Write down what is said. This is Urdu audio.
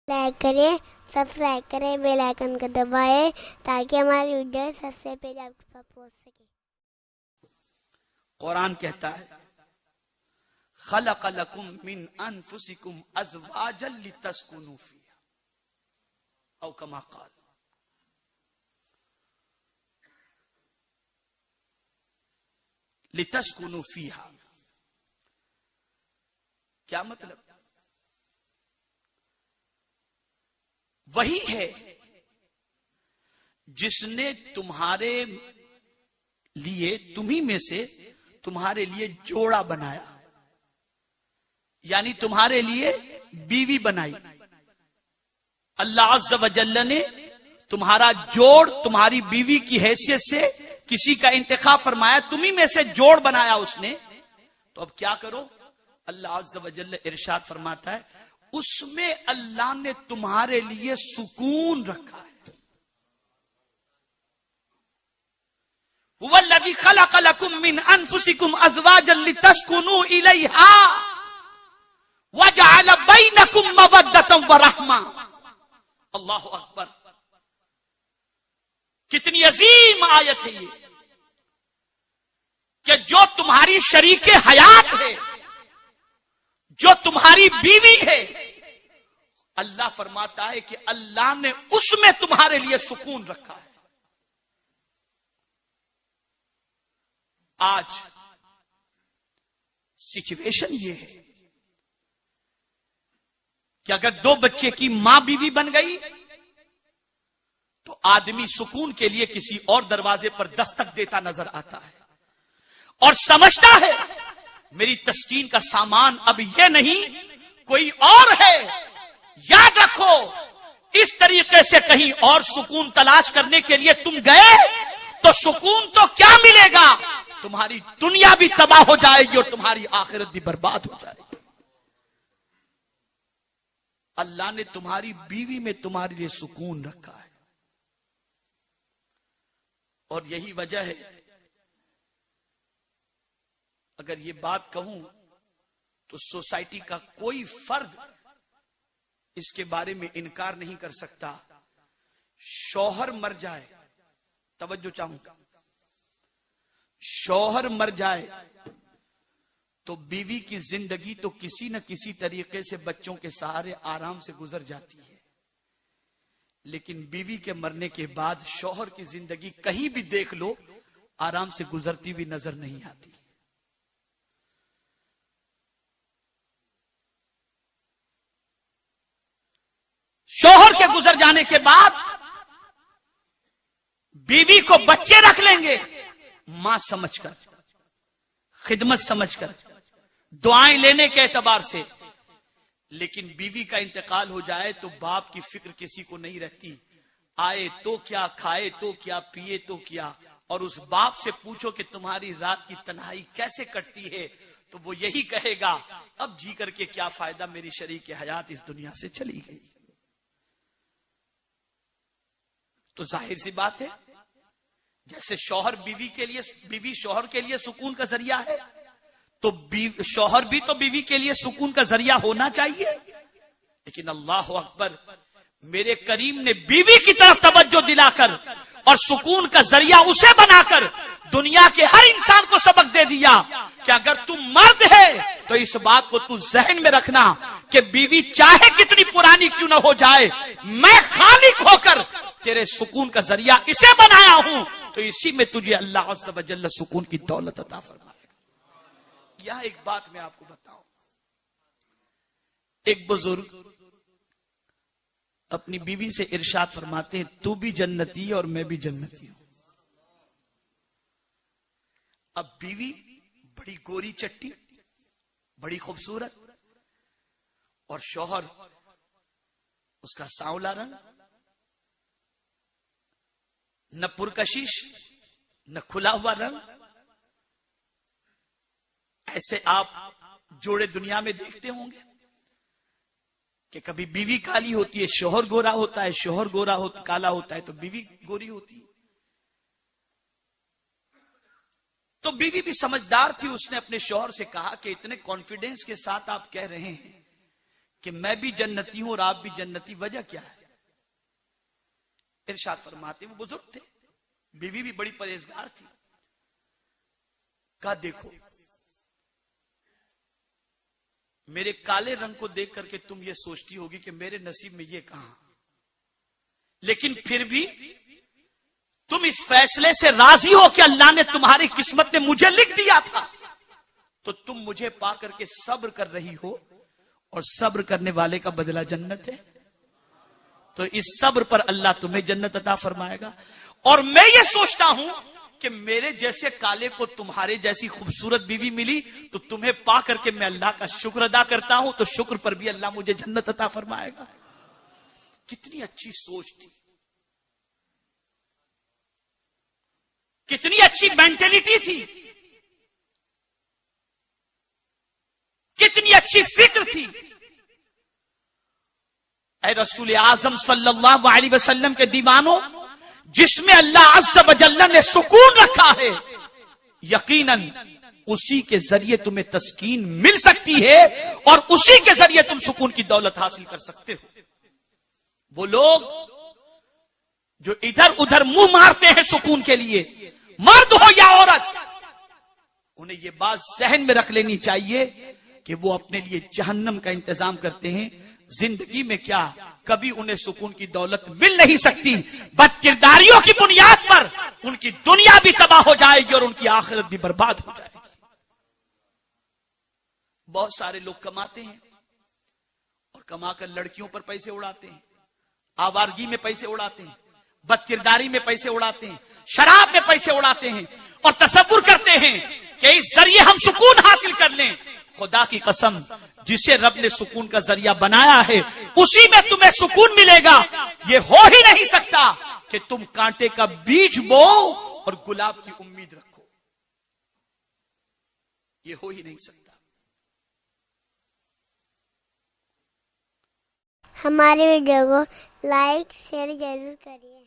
لائک کریں، سبسکرائب کریں، بیل آئکن کو دبائیں تاکہ ہماری ویڈیو سب سے پہلے آپ کے پاس پہنچ سکے۔ قرآن کہتا ہے خلق لکم من انفسکم ازواجا لتسکنوا فیہا او کما قال۔ لتسکنوا فیہا کیا مطلب؟ وہی ہے جس نے تمہارے لیے، تمہیں میں سے تمہارے لیے جوڑا بنایا، یعنی تمہارے لیے بیوی بنائی۔ اللہ عز و جل نے تمہارا جوڑ تمہاری بیوی کی حیثیت سے کسی کا انتخاب فرمایا، تمہیں میں سے جوڑ بنایا اس نے۔ تو اب کیا کرو؟ اللہ عز و جل ارشاد فرماتا ہے اس میں اللہ نے تمہارے لیے سکون رکھا ہے۔ هو الذی خلق لکم من انفسکم ازواجا لتسکنوا الیہا وجعل بینکم مودۃ ورحمہ۔ اللہ اکبر، کتنی عظیم آیت ہے یہ کہ جو تمہاری شریک حیات ہے، جو تمہاری بیوی ہے، اللہ فرماتا ہے کہ اللہ نے اس میں تمہارے لیے سکون رکھا ہے۔ آج سچویشن یہ ہے کہ اگر دو بچے کی ماں بیوی بن گئی تو آدمی سکون کے لیے کسی اور دروازے پر دستک دیتا نظر آتا ہے اور سمجھتا ہے میری تسکین کا سامان اب یہ نہیں کوئی اور ہے۔ یاد رکھو، اس طریقے سے کہیں اور سکون تلاش کرنے کے لیے تم گئے تو سکون تو کیا ملے گا، تمہاری دنیا بھی تباہ ہو جائے گی اور تمہاری آخرت بھی برباد ہو جائے گی۔ اللہ نے تمہاری بیوی میں تمہارے لیے سکون رکھا ہے، اور یہی وجہ ہے اگر یہ بات کہوں تو سوسائٹی کا کوئی فرد اس کے بارے میں انکار نہیں کر سکتا، شوہر مر جائے، توجہ چاہوں گا، شوہر مر جائے تو بیوی کی زندگی تو کسی نہ کسی طریقے سے بچوں کے سہارے آرام سے گزر جاتی ہے، لیکن بیوی کے مرنے کے بعد شوہر کی زندگی کہیں بھی دیکھ لو آرام سے گزرتی ہوئی نظر نہیں آتی۔ شوہر کے گزر جانے کے بعد بیوی کو بچے رکھ لیں گے ماں سمجھ کر، خدمت سمجھ کر، دعائیں لینے کے اعتبار سے، لیکن بیوی کا انتقال ہو جائے تو باپ کی فکر کسی کو نہیں رہتی، آئے تو کیا، کھائے تو کیا، پیے تو کیا۔ اور اس باپ سے پوچھو کہ تمہاری رات کی تنہائی کیسے کٹتی ہے تو وہ یہی کہے گا اب جی کر کے کیا فائدہ، میری شریک حیات اس دنیا سے چلی گئی۔ تو ظاہر سی بات ہے جیسے شوہر بیوی شوہر کے لیے سکون کا ذریعہ ہے تو شوہر بھی تو بیوی کے لیے سکون کا ذریعہ ہونا چاہیے۔ لیکن اللہ اکبر، میرے کریم نے بیوی کی طرف توجہ دلا کر اور سکون کا ذریعہ اسے بنا کر دنیا کے ہر انسان کو سبق دے دیا کہ اگر تم مرد ہے تو اس بات کو تو ذہن میں رکھنا کہ بیوی چاہے کتنی پرانی کیوں نہ ہو جائے، میں خالق ہو کر تیرے سکون کا ذریعہ اسے بنایا ہوں، تو اسی میں تجھے اللہ عز و جل سکون کی دولت عطا فرمائے گا۔ یہاں ایک بات میں آپ کو بتاؤں، ایک بزرگ اپنی بیوی سے ارشاد فرماتے ہیں تو بھی جنتی اور میں بھی جنتی ہوں۔ اب بیوی بڑی گوری چٹی، بڑی خوبصورت، اور شوہر اس کا سانولا رنگ، نہ پرکشش نہ کھلا ہوا رنگ۔ ایسے آپ جوڑے دنیا میں دیکھتے ہوں گے کہ کبھی بیوی کالی ہوتی ہے، شوہر گورا ہوتا ہے، شوہر کالا ہوتا ہے تو بیوی گوری ہوتی ہے۔ تو بیوی بھی سمجھدار تھی، اس نے اپنے شوہر سے کہا کہ اتنے کانفیڈنس کے ساتھ آپ کہہ رہے ہیں کہ میں بھی جنتی ہوں اور آپ بھی جنتی، وجہ کیا ہے؟ ارشاد فرماتے، وہ بزرگ تھے، بیوی بھی بڑی پرہیزگار تھی، کہا دیکھو میرے کالے رنگ کو دیکھ کر کے تم یہ سوچتی ہوگی کہ میرے نصیب میں یہ کہاں، لیکن پھر بھی تم اس فیصلے سے راضی ہو کہ اللہ نے تمہاری قسمت میں مجھے لکھ دیا تھا، تو تم مجھے پا کر کے صبر کر رہی ہو، اور صبر کرنے والے کا بدلہ جنت ہے، تو اس صبر پر اللہ تمہیں جنت عطا فرمائے گا۔ اور میں یہ سوچتا ہوں کہ میرے جیسے کالے کو تمہارے جیسی خوبصورت بیوی ملی، تو تمہیں پا کر کے میں اللہ کا شکر ادا کرتا ہوں، تو شکر پر بھی اللہ مجھے جنت عطا فرمائے گا۔ کتنی اچھی سوچ تھی، کتنی اچھی مینٹلٹی تھی، کتنی اچھی فکر تھی۔ اے رسول اعظم صلی اللہ علیہ وسلم کے دیوانوں، جس میں اللہ عز و جل نے سکون رکھا ہے، یقیناً اسی کے ذریعے تمہیں تسکین مل سکتی ہے، اور اسی کے ذریعے تم سکون کی دولت حاصل کر سکتے ہو۔ وہ لوگ جو ادھر ادھر منہ مارتے ہیں سکون کے لیے، مرد ہو یا عورت، انہیں یہ بات ذہن میں رکھ لینی چاہیے کہ وہ اپنے لیے جہنم کا انتظام کرتے ہیں۔ زندگی میں کیا کبھی انہیں سکون کی دولت مل نہیں سکتی، بد کرداریوں کی بنیاد پر ان کی دنیا بھی تباہ ہو جائے گی اور ان کی آخرت بھی برباد ہو جائے گی۔ بہت سارے لوگ کماتے ہیں اور کما کر لڑکیوں پر پیسے اڑاتے ہیں، آوارگی میں پیسے اڑاتے ہیں، بد کرداری میں پیسے اڑاتے ہیں، شراب میں پیسے اڑاتے ہیں، اور تصور کرتے ہیں کہ اس ذریعے ہم سکون حاصل کر لیں۔ خدا کی قسم، جسے رب نے سکون کا ذریعہ بنایا ہے اسی میں تمہیں سکون ملے گا۔ یہ ہو ہی نہیں سکتا کہ تم کانٹے کا بیج بو اور گلاب کی امید رکھو، یہ ہو ہی نہیں سکتا۔ ہماری ویڈیو کو لائک شیئر ضرور کریے۔